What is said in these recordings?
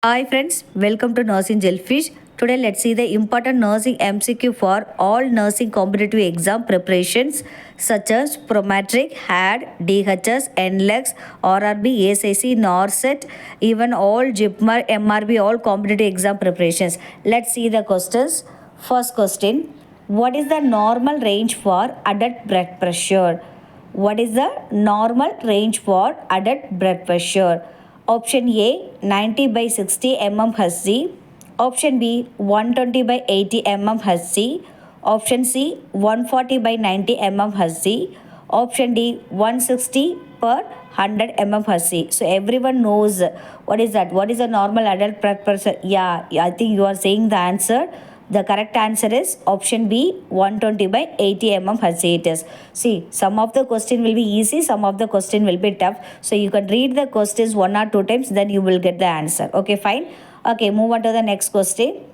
Hi friends, welcome to Nursing Jellyfish. Today let's see the important nursing MCQ for all nursing competitive exam preparations such as prometric, haad, DHS, NClex, RRB, ASIC, NORSET, even all JIPMAR, MRB, all competitive exam preparations. Let's see the questions. First question, what is the normal range for adult blood pressure? What is the normal range for adult blood pressure? Option A 90 by 60 mm Hz. Option B 120 by 80 mm Hz. Option C 140 by 90 mm Hz. Option D 160 per 100 mm Hz. So everyone knows what is that? What is the normal adult blood pressure? Yeah, I think you are saying the answer. The correct answer is option B 120 by 80 mm Hz it is. See, some of the question will be easy, some of the question will be tough. So you can read the questions one or two times, then you will get the answer. Okay, fine. Okay, move on to the next question.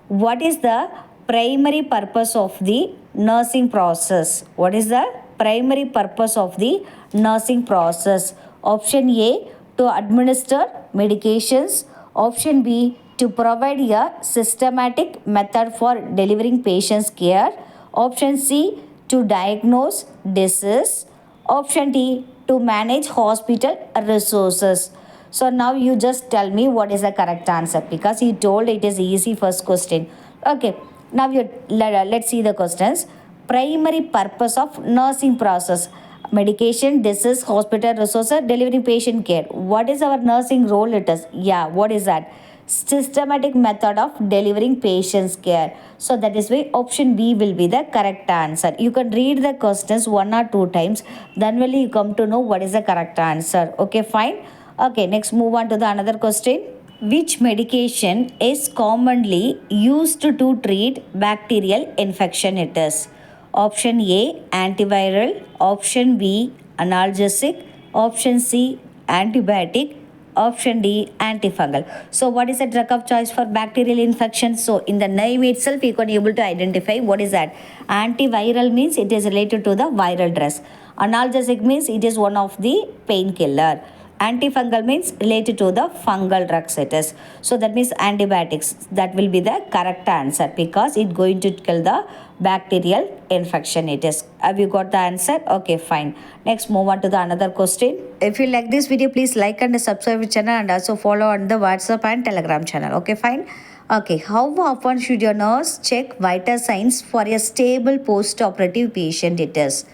What is the primary purpose of the nursing process? What is the primary purpose of the nursing process? Option A to administer medications. Option B to provide a systematic method for delivering patients care. Option C to diagnose disease. Option D to manage hospital resources. So now you just tell me what is the correct answer because he told it is easy first question. Okay, now let's see the questions. Primary purpose of nursing process: medication, disease, hospital resources, delivering patient care. What is our nursing role? It is, yeah, what is that? Systematic method of delivering patients care. So that is why option B will be the correct answer. You can read the questions one or two times, then will you come to know what is the correct answer. Okay, fine. Okay, next move on to the another question. Which medication is commonly used to treat bacterial infection? It is option A antiviral, option B analgesic, option C antibiotic, option D antifungal. So what is the drug of choice for bacterial infection? So in the name itself you can able to identify what is that. Antiviral means it is related to the viral drugs. Analgesic means it is one of the painkiller. Antifungal means related to the fungal drugs it is. So that means antibiotics. That will be the correct answer because it going to kill the bacterial infection it is. Have you got the answer? Okay, fine. Next move on to the another question. If you like this video, please like and subscribe the channel and also follow on the WhatsApp and Telegram channel. Okay, fine. Okay, how often should your nurse check vital signs for a stable post-operative patient it is?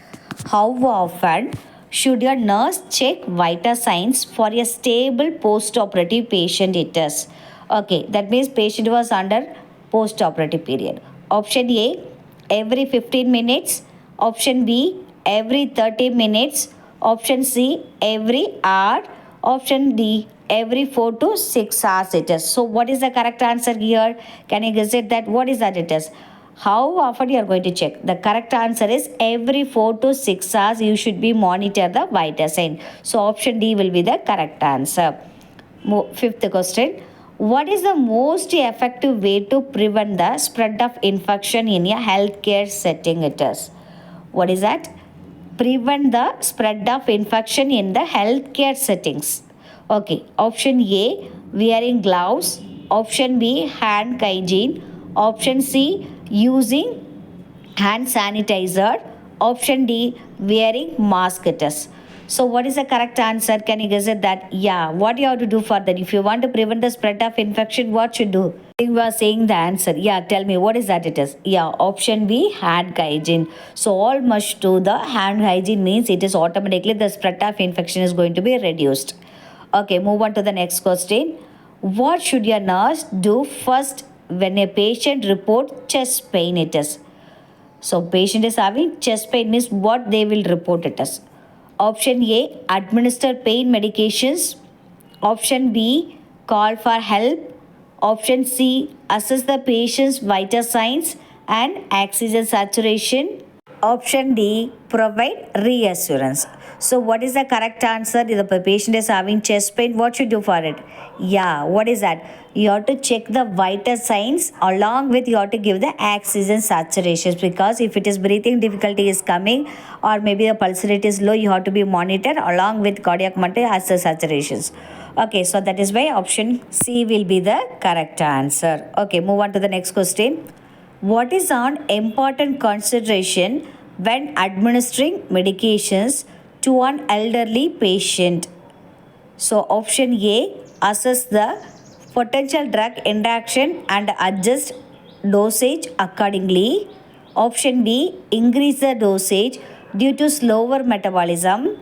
How often should your nurse check vital signs for a stable post-operative patient it is? Okay, that means patient was under post-operative period. Option A, every 15 minutes. Option B, every 30 minutes. Option C, every hour. Option D, every 4 to 6 hours it is. So what is the correct answer here? Can you guess it that what is that it is? How often you are going to check? The correct answer is every 4 to 6 hours you should be monitor the vital sign. So option D will be the correct answer. Fifth question. What is the most effective way to prevent the spread of infection in a healthcare setting? It is. What is that? Prevent the spread of infection in the healthcare settings. Okay. Option A, wearing gloves. Option B, hand hygiene. Option C, using hand sanitizer. Option D, wearing mask it is. So what is the correct answer? Can you guess it that? Yeah, what you have to do for that? If you want to prevent the spread of infection, what should do? You are saying the answer. Yeah, tell me what is that it is? Yeah, option B, hand hygiene. So all must do the hand hygiene means it is automatically the spread of infection is going to be reduced. Okay, move on to the next question. What should your nurse do first when a patient report chest pain it is? So patient is having chest pain means what they will report it as. Option A, administer pain medications. Option B, call for help. Option C, assess the patient's vital signs and oxygen saturation. Option D, provide reassurance. So what is the correct answer? If the patient is having chest pain, what should you do for it? Yeah, what is that? You have to check the vital signs along with you have to give the oxygen saturations because if it is breathing difficulty is coming or maybe the pulse rate is low, you have to be monitored along with cardiac monitor as the saturations. Okay, so that is why option C will be the correct answer. Okay, move on to the next question. What is an important consideration when administering medications to an elderly patient? So option A, assess the potential drug interaction and adjust dosage accordingly. Option B, increase the dosage due to slower metabolism.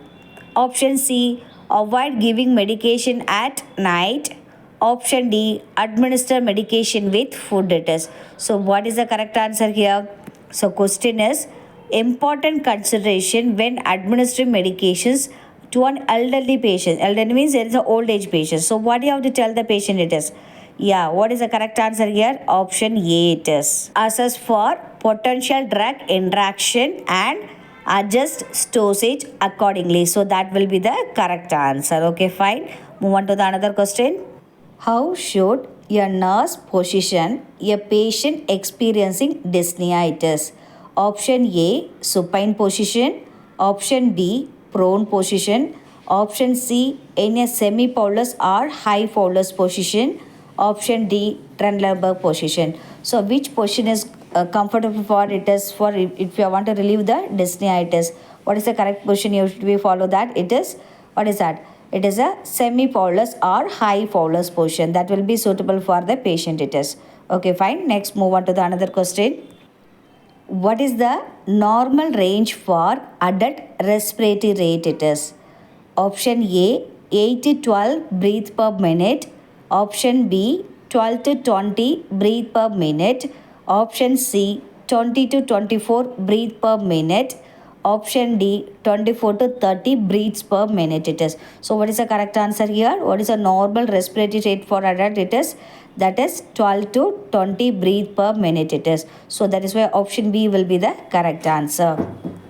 Option C, avoid giving medication at night. Option D, administer medication with food it is. So what is the correct answer here? So question is, important consideration when administering medications to an elderly patient. Elderly means there is an old age patient. So what do you have to tell the patient it is? Yeah, what is the correct answer here? Option A it is. Assess for potential drug interaction and adjust dosage accordingly. So that will be the correct answer. Okay, fine. Move on to the another question. How should a nurse position a patient experiencing dyspneitis? Option A, supine position. Option B, prone position. Option C, in a semi-powerless or high powerless position. Option D, Trendelenburg position. So which position is comfortable for it is for if you want to relieve the dyspneitis? What is the correct position you should follow that? It is, what is that? It is a semi-powerless or high powerless position that will be suitable for the patient it is. Okay, fine. Next, move on to the another question. What is the normal range for adult respiratory rate it is? Option A, 8 to 12 breath per minute. Option B, 12 to 20 breath per minute. Option C, 20 to 24 breath per minute. Option D, 24 to 30 breaths per minute it is. So what is the correct answer here? What is a normal respiratory rate for adult it is? That is 12 to 20 breath per minute it is. So that is why option B will be the correct answer.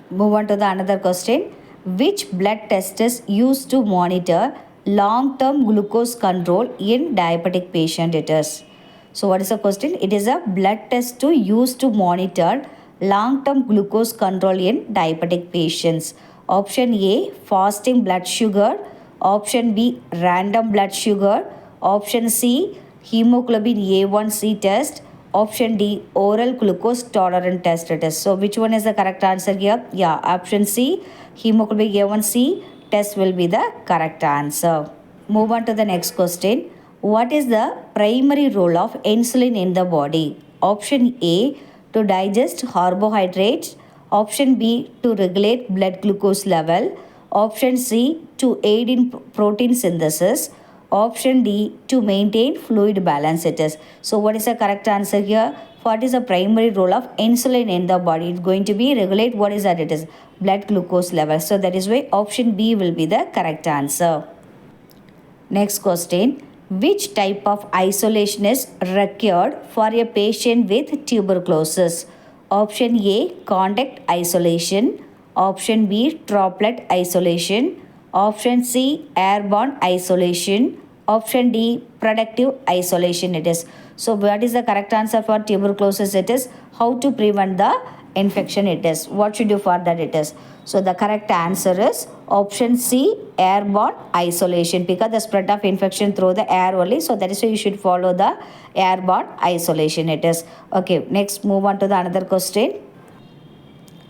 Move on to the another question. Which blood test is used to monitor long-term glucose control in diabetic patient it is? So what is the question? It is a blood test to use to monitor long-term glucose control in diabetic patients. Option A, fasting blood sugar. Option B, random blood sugar. Option C, hemoglobin A1C test. Option D, oral glucose tolerant test it is. So which one is the correct answer here? Yeah, option C, hemoglobin A1C test will be the correct answer. Move on to the next question. What is the primary role of insulin in the body? Option A, to digest carbohydrates. Option B, to regulate blood glucose level. Option C, to aid in protein synthesis. Option D, to maintain fluid balance it is. So what is the correct answer here? What is the primary role of insulin in the body? It's going to be regulate, what is that? It is blood glucose level. So that is why option B will be the correct answer. Next question. Which type of isolation is required for a patient with tuberculosis? Option A, contact isolation. Option B, droplet isolation. Option C, airborne isolation. Option D, productive isolation it is. So what is the correct answer for tuberculosis? It is how to prevent the infection it is. What should you for that it is? So the correct answer is option C, airborne isolation, because the spread of infection through the air only. So that is why you should follow the airborne isolation it is. Okay, next move on to the another question.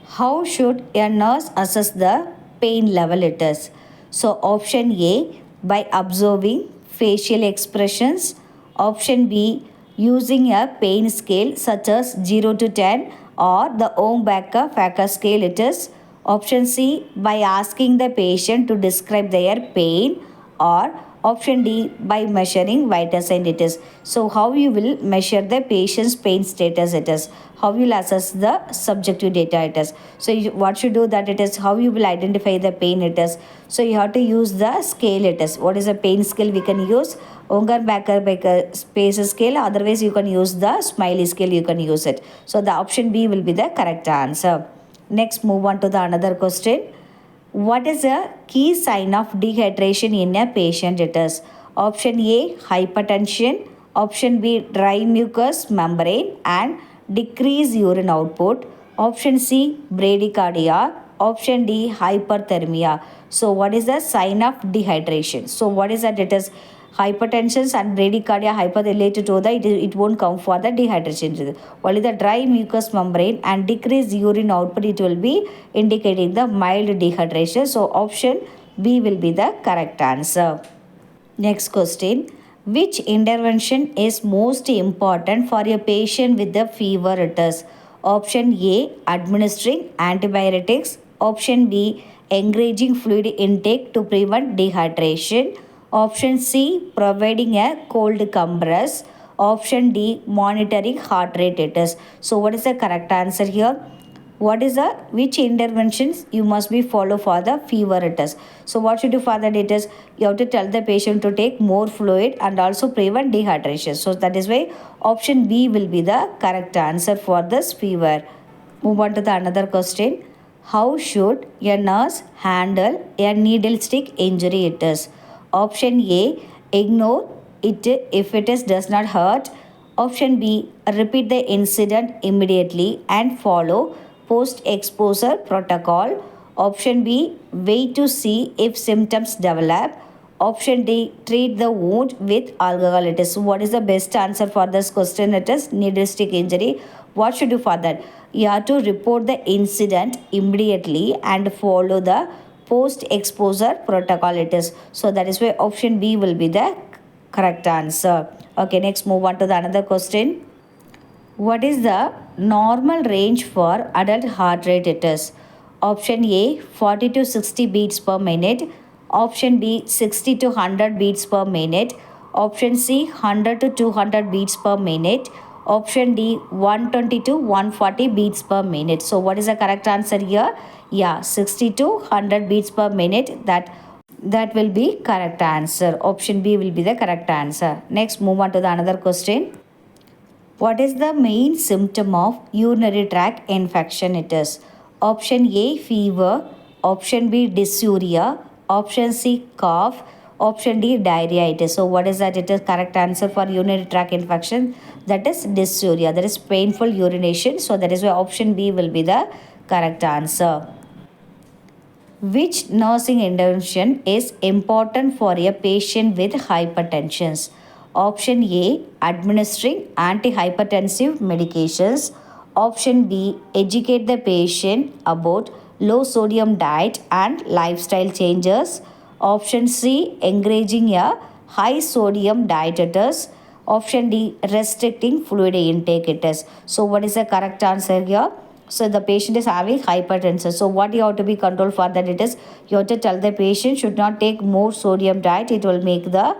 How should a nurse assess the pain level it is? So option A, by observing facial expressions. Option B, using a pain scale such as 0 to 10 or the Ohm-Baker scale it is. Option C, by asking the patient to describe their pain. Or option D, by measuring vital sign it is. So how you will measure the patient's pain status it is? How you will assess the subjective data it is? So what should do that it is? How you will identify the pain it is? So you have to use the scale it is. What is a pain scale? We can use Unger-Baker space scale. Otherwise you can use the smiley scale, you can use it. So the option B will be the correct answer. Next move on to the another question. What is a key sign of dehydration in a patient it is? Option A, hypertension. Option B, dry mucous membrane and decrease urine output. Option C, bradycardia. Option D, hyperthermia. So what is the sign of dehydration? So what is that? It is hypertension and bradycardia hyper related to the it won't come for the dehydration. Only the dry mucous membrane and decreased urine output it will be indicating the mild dehydration. So option B will be the correct answer. Next question. Which intervention is most important for a patient with the fever? It is option A, administering antibiotics. Option B, encouraging fluid intake to prevent dehydration. Option C, providing a cold compress. Option D, monitoring heart rate. It is. So what is the correct answer here? What is the which interventions you must be follow for the fever it is? So what should you for that? It is you have to tell the patient to take more fluid and also prevent dehydration. So that is why option B will be the correct answer for this fever. Move on to the another question. How should a nurse handle a needle stick injury? It is option A, ignore it if it is does not hurt. Option B, repeat the incident immediately and follow post exposure protocol. Option B, wait to see if symptoms develop. Option D, treat the wound with alcohol. It is what is the best answer for this question? It is needle stick injury. What should you for that? You have to report the incident immediately and follow the post exposure protocol. It is so that is why option B will be the correct answer. Okay, next move on to the another question. What is the normal range for adult heart rate? It is option A, 40 to 60 beats per minute. Option B, 60 to 100 beats per minute. Option C, 100 to 200 beats per minute. Option D, 120 to 140 beats per minute. So what is the correct answer here? Yeah, 60 to 100 beats per minute. That will be correct answer. Option B will be the correct answer. Next, move on to the another question. What is the main symptom of urinary tract infection? It is option A, fever. Option B, dysuria. Option C, cough. Option D, diarrhea. It is. So what is that? It is correct answer for urinary tract infection. That is dysuria. That is painful urination. So that is why option B will be the correct answer. Which nursing intervention is important for a patient with hypertension? Option A, administering antihypertensive medications. Option B, educate the patient about low sodium diet and lifestyle changes. Option C, encouraging a high sodium diet. It is. Option D, restricting fluid intake. It is. So what is the correct answer here? So the patient is having hypertension. So what you have to be controlled for that? It is you have to tell the patient should not take more sodium diet. It will make the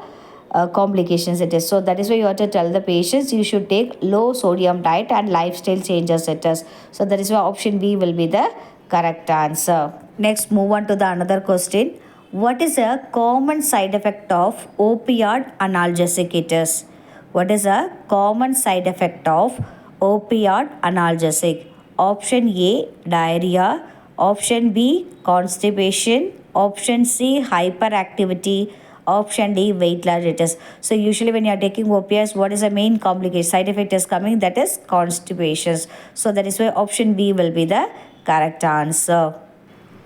complications. It is. So that is why you have to tell the patients you should take low sodium diet and lifestyle changes. It is. So that is why option B will be the correct answer. Next, move on to the another question. What is a common side effect of opioid analgesic? It is. What is a common side effect of opioid analgesic? Option A, diarrhea. Option B, constipation. Option C, hyperactivity. Option D, weight loss. It is. So usually when you are taking OPS, what is the main complication side effect is coming? That is constipation. So that is why option B will be the correct answer.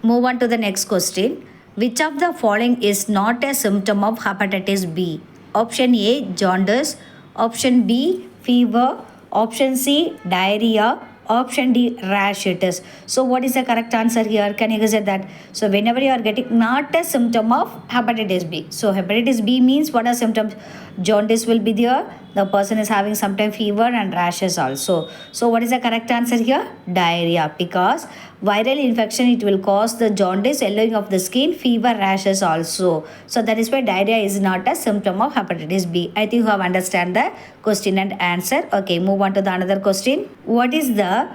Move on to the next question. Which of the following is not a symptom of hepatitis B? Option A, jaundice. Option B, fever. Option C, diarrhea. Option D, rash. It is. So what is the correct answer here? Can you say that? So whenever you are getting not a symptom of hepatitis B. So hepatitis B means what are symptoms? Jaundice will be there. The person is having sometimes fever and rashes also. So what is the correct answer here? Diarrhea. Because viral infection it will cause the jaundice, yellowing of the skin, fever, rashes also. So that is why diarrhea is not a symptom of hepatitis B. I think you have understand the question and answer. Okay, move on to the another question. What is the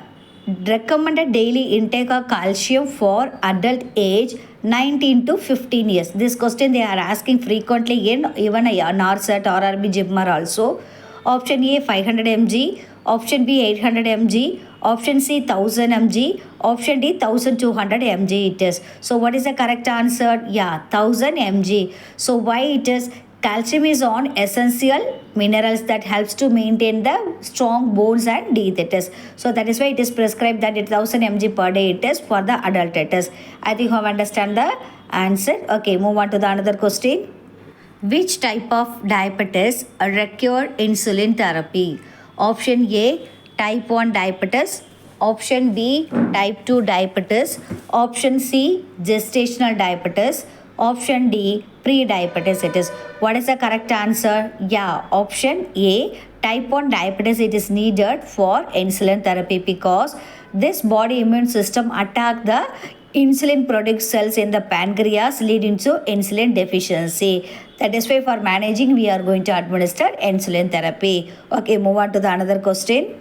recommended daily intake of calcium for adult age 19 to 15 years? This question they are asking frequently in even a NARSET or RB Jibmar also. Option A 500 mg, option B 800 mg, option C 1000 mg, option D 1200 mg it is. So what is the correct answer? Yeah, 1000 mg. So why it is? Calcium is on essential minerals that helps to maintain the strong bones and teeth it is. So that is why it is prescribed that 1000 mg per day it is for the adult it is. I think you have understand the answer. Okay, move on to the another question. Which type of diabetes require insulin therapy? Option A, type 1 diabetes. Option B, type 2 diabetes. Option C, gestational diabetes. Option D, pre-diabetes it is. What is the correct answer? Yeah, option A, type 1 diabetes it is needed for insulin therapy because this body immune system attack the insulin product cells in the pancreas leading to insulin deficiency. That is why for managing we are going to administer insulin therapy. Okay, move on to the another question.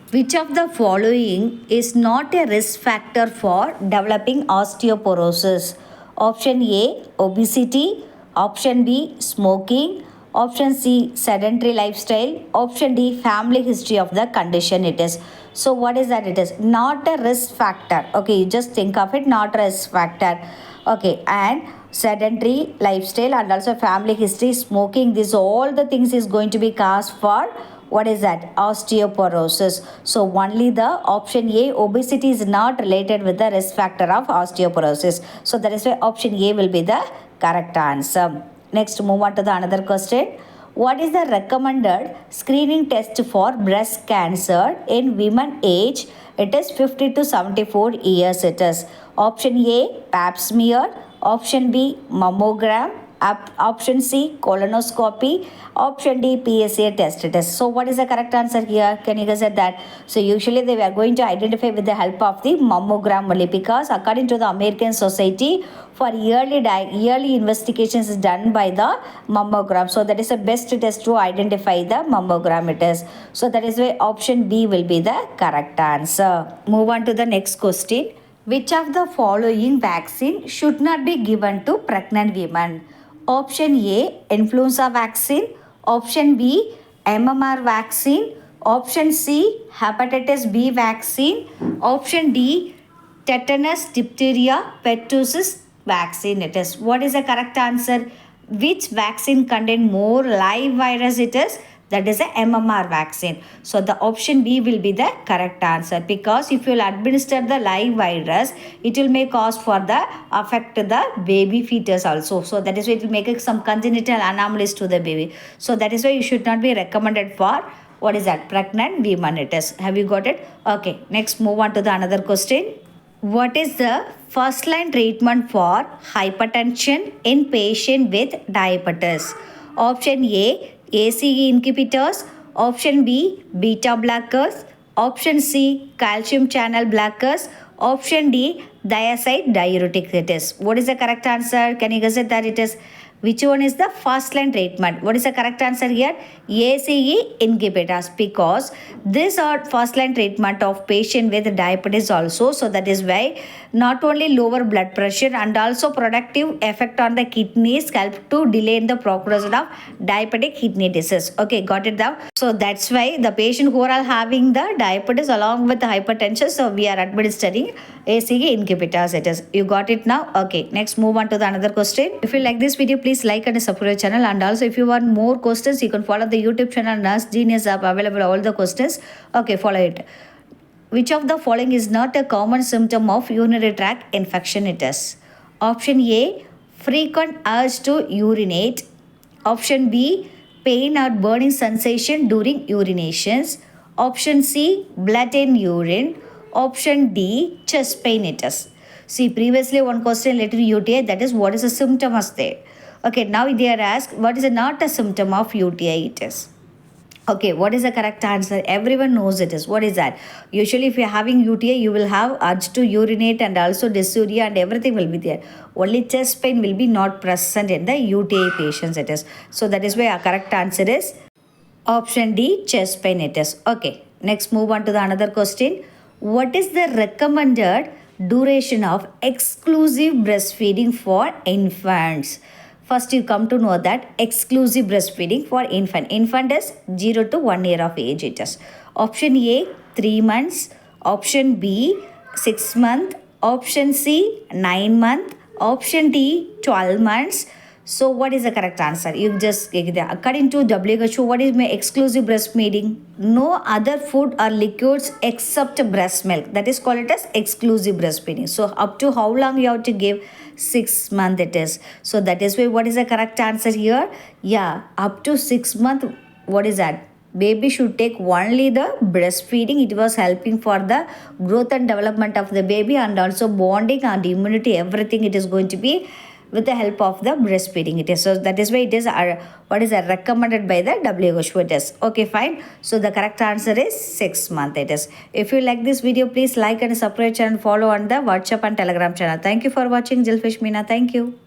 Which of the following is not a risk factor for developing osteoporosis? Option A, obesity. Option B, smoking. Option C, sedentary lifestyle. Option D, family history of the condition it is. So what is that it is? Not a risk factor. Okay, you just think of it, not a risk factor. Okay, and sedentary lifestyle and also family history, smoking, this all the things is going to be cause for what is that? Osteoporosis. So only the option A, obesity is not related with the risk factor of osteoporosis. So that is why option A will be the correct answer. Next, move on to the another question. What is the recommended screening test for breast cancer in women age? It is 50 to 74 years it is. Option A, pap smear. Option B, mammogram. Option C, colonoscopy. Option D, PSA test. So what is the correct answer here? Can you guess at that? So usually they were going to identify with the help of the mammogram only because according to the American Society for yearly investigations is done by the mammogram. So that is the best test to identify the mammogram it is. So that is why option B will be the correct answer. Move on to the next question. Which of the following vaccine should not be given to pregnant women? Option A, influenza vaccine. Option B, MMR vaccine. Option C, hepatitis B vaccine. Option D, tetanus, diphtheria, pertussis vaccine it is. What is the correct answer? Which vaccine contain more live virus it is? That is a MMR vaccine. So the option B will be the correct answer because if you will administer the live virus, it will may cause for the affect the baby fetus also. So that is why it will make some congenital anomalies to the baby. So that is why you should not be recommended for what is that? Pregnant women it is. Have you got it? Okay. Next, move on to the another question. What is the first line treatment for hypertension in patient with diabetes? Option A, ACE inhibitors. Option B, beta blockers. Option C, calcium channel blockers. Option D, thiazide diuretic it is. What is the correct answer? Can you guess it that it is? Which one is the first line treatment? What is the correct answer here? ACE inhibitors because these are first line treatment of patient with diabetes also. So that is why not only lower blood pressure and also productive effect on the kidneys help to delay in the progression of diabetic kidney disease. Okay, got it now? So that's why the patient who are having the diabetes along with the hypertension, so we are administering ACE inhibitors it is. You got it now? Okay, next move on to the another question. If you like this video, please like and subscribe channel, and also if you want more questions you can follow the YouTube channel Nurse Genius app, available all the questions. Okay, follow it. Which of the following is not a common symptom of urinary tract infection it is? Option A, frequent urge to urinate. Option B, pain or burning sensation during urinations. Option C, blood in urine. Option D, chest pain it is. See, previously one question related to UTI, that is what is the symptom was there. Okay, now they are asked what is not a symptom of UTI it is. Okay, what is the correct answer? Everyone knows it is. What is that? Usually if you are having UTI, you will have urge to urinate and also dysuria and everything will be there. Only chest pain will be not present in the UTI patients it is. So that is why our correct answer is option D, chest pain it is. Okay, next move on to the another question. What is the recommended duration of exclusive breastfeeding for infants? First, you come to know that exclusive breastfeeding for infant. Infant is 0 to 1 year of age it is. Option A, 3 months. Option B, 6 months. Option C, 9 months. Option D, 12 months. So what is the correct answer? You just according to WHO, what is my exclusive breastfeeding? No other food or liquids except breast milk. That is called it as exclusive breastfeeding. So up to how long you have to give? 6 months it is. So that is why what is the correct answer here? Yeah, up to 6 months. What is that? Baby should take only the breastfeeding. It was helping for the growth and development of the baby, and also bonding and immunity, everything it is going to be with the help of the breastfeeding it is. So that is why it is what is recommended by the WHO it is. Okay, fine. So the correct answer is 6 months it is. If you like this video, please like and subscribe and follow on the WhatsApp and Telegram channel. Thank you for watching. Jillfish Meena. Thank you.